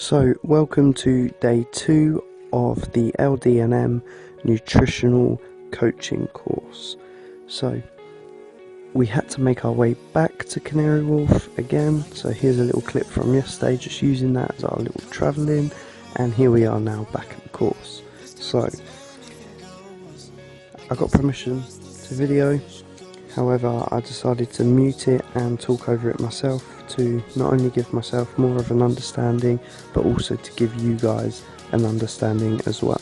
So welcome to day 2 of the LD&M nutritional coaching course. So we had to make our way back to Canary Wharf again, so here's a little clip from yesterday, just using that as our little travelling, and here we are now back at the course. So I got permission to video, however I decided to mute it and talk over it myself to not only give myself more of an understanding but also to give you guys an understanding as well.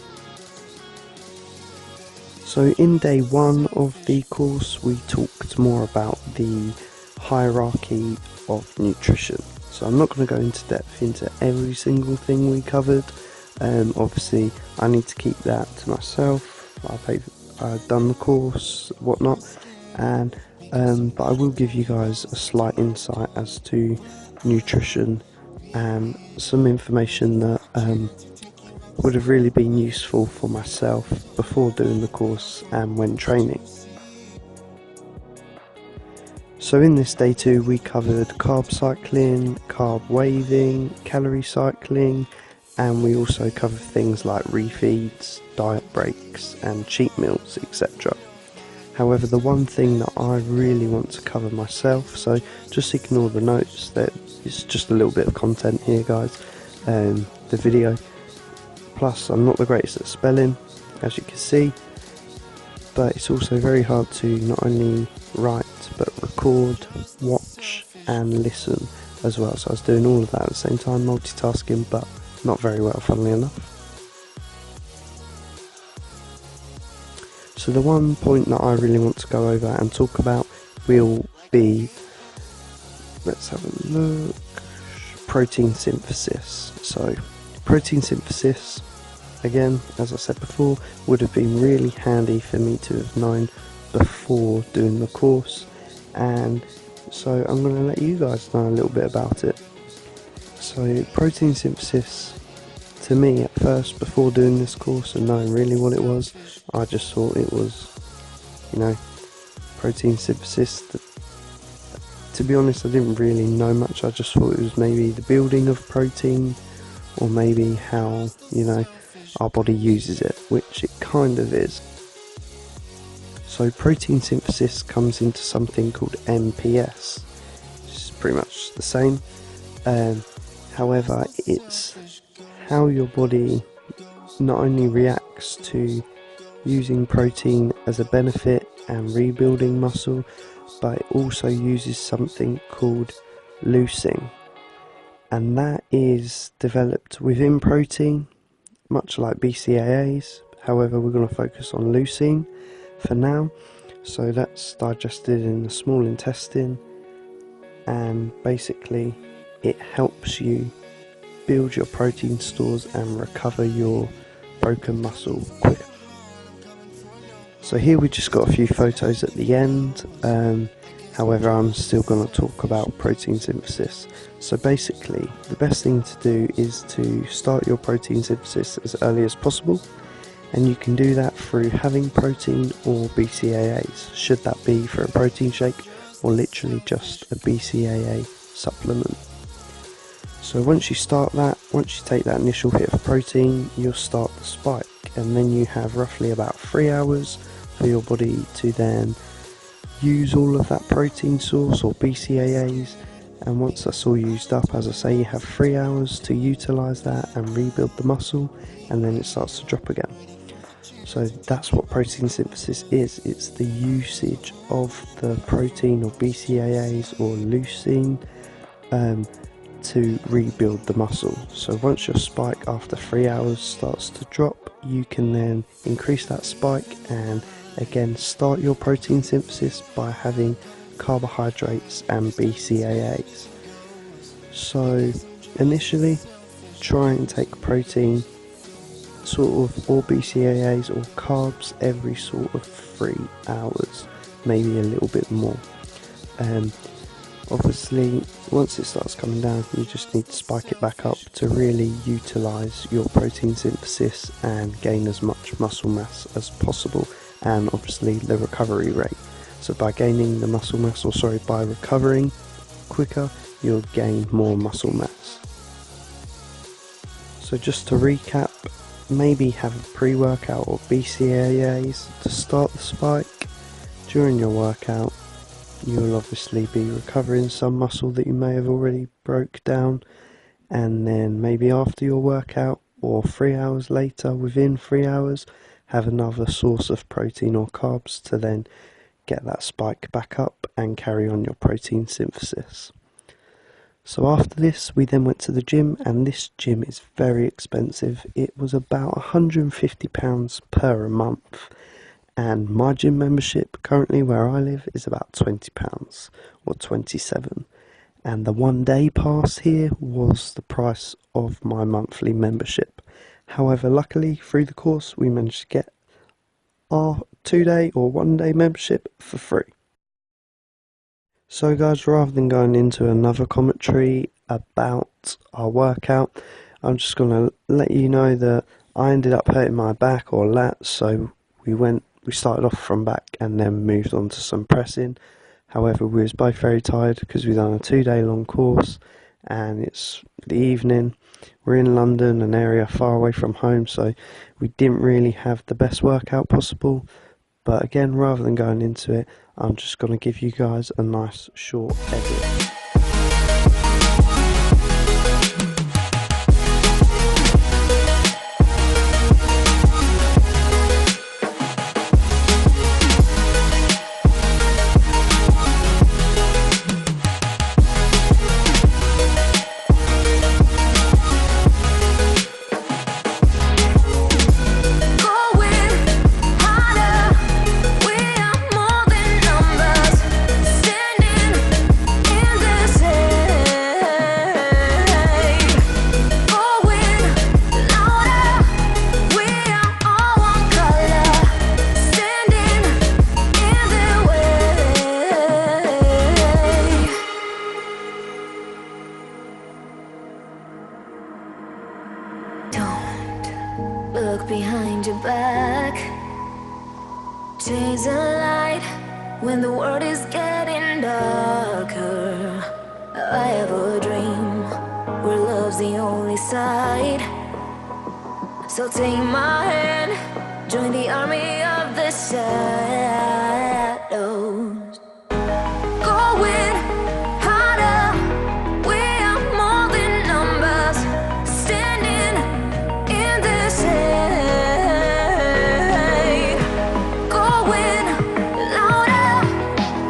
So in day 1 of the course we talked more about the hierarchy of nutrition. So I'm not going to go into depth into every single thing we covered. Obviously I need to keep that to myself. I've done the course, whatnot, and but I will give you guys a slight insight as to nutrition and some information that would have really been useful for myself before doing the course and when training. So in this day 2 we covered carb cycling, carb waving, calorie cycling, and we also covered things like refeeds, diet breaks and cheat meals, etc. However, the one thing that I really want to cover myself, so just ignore the notes, that it's just a little bit of content here guys, the video, plus I'm not the greatest at spelling as you can see, but it's also very hard to not only write but record, watch and listen as well, so I was doing all of that at the same time, multitasking, but not very well, funnily enough. So the one point that I really want to go over and talk about will be, let's have a look, protein synthesis. So protein synthesis, again, as I said before, would have been really handy for me to have known before doing the course, and so I'm going to let you guys know a little bit about it. So protein synthesis, to me at first, before doing this course and knowing really what it was, I just thought it was, protein synthesis. To be honest, I didn't really know much. I just thought it was maybe the building of protein, or maybe how, our body uses it, which it kind of is. So protein synthesis comes into something called MPS, which is pretty much the same. However, it's how your body not only reacts to using protein as a benefit and rebuilding muscle, but it also uses something called leucine, and that is developed within protein, much like BCAAs. However, we're going to focus on leucine for now. So that's digested in the small intestine, and basically it helps you build your protein stores and recover your broken muscle quicker. So here we just got a few photos at the end, however I'm still going to talk about protein synthesis. So basically the best thing to do is to start your protein synthesis as early as possible, and you can do that through having protein or BCAAs, should that be for a protein shake or literally just a BCAA supplement. So once you start that, once you take that initial hit of protein, you'll start the spike, and then you have roughly about 3 hours for your body to then use all of that protein source or BCAAs, and once that's all used up, as I say, you have 3 hours to utilise that and rebuild the muscle, and then it starts to drop again. So that's what protein synthesis is. It's the usage of the protein or BCAAs or leucine to rebuild the muscle. So once your spike after 3 hours starts to drop, you can then increase that spike and again start your protein synthesis by having carbohydrates and BCAAs. So initially try and take protein or BCAAs or carbs every sort of 3 hours, maybe a little bit more. Obviously once it starts coming down, you just need to spike it back up to really utilise your protein synthesis and gain as much muscle mass as possible, and obviously the recovery rate. So by gaining the muscle mass, by recovering quicker, you'll gain more muscle mass. So just to recap, maybe have a pre-workout or BCAAs to start the spike. During your workout, you'll obviously be recovering some muscle that you may have already broke down, and then maybe after your workout or 3 hours later, within 3 hours, have another source of protein or carbs to then get that spike back up and carry on your protein synthesis. So after this, we then went to the gym, and this gym is very expensive. It was about £150 per month, and my gym membership currently where I live is about £20 or 27, and the 1 day pass here was the price of my monthly membership. However, luckily through the course we managed to get our 2 day or 1 day membership for free. So guys, rather than going into another commentary about our workout, I'm just going to let you know that I ended up hurting my back or lats, so we started off from back and then moved on to some pressing. However, we was both very tired because we've done a 2 day long course and it's the evening. We're in London, an area far away from home, so we didn't really have the best workout possible. But again, rather than going into it, I'm just going to give you guys a nice short edit. Look behind your back. Chase a light when the world is getting darker. I have a dream where love's the only side. So take my hand, join the army of the shadows. Going harder, we are more than numbers, standing in the shade. Going louder,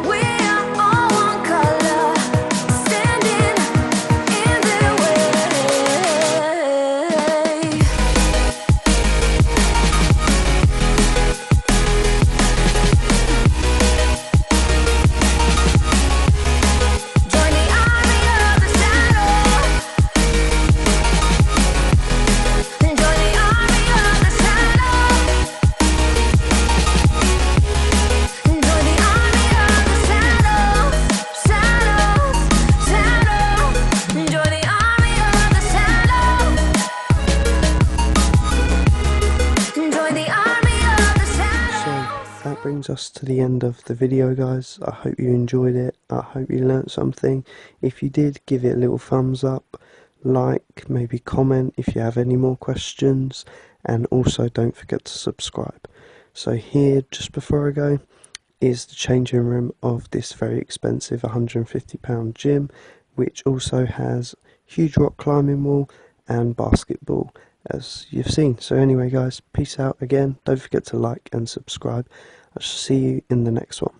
we are all one color, standing in the way. Join the army of the shadow. Join the army of the shadow. Join the army of the shadows, shadows, shadows. Join the army of the shadows. Join the army of the shadows. So that brings us to the end of the video, guys. I hope you enjoyed it. I hope you learnt something. If you did, give it a little thumbs up, like, maybe comment if you have any more questions, and also don't forget to subscribe. So here, just before I go, is the changing room of this very expensive £150 gym, which also has huge rock climbing wall and basketball, as you've seen. So anyway guys, peace out again. Don't forget to like and subscribe. I shall see you in the next one.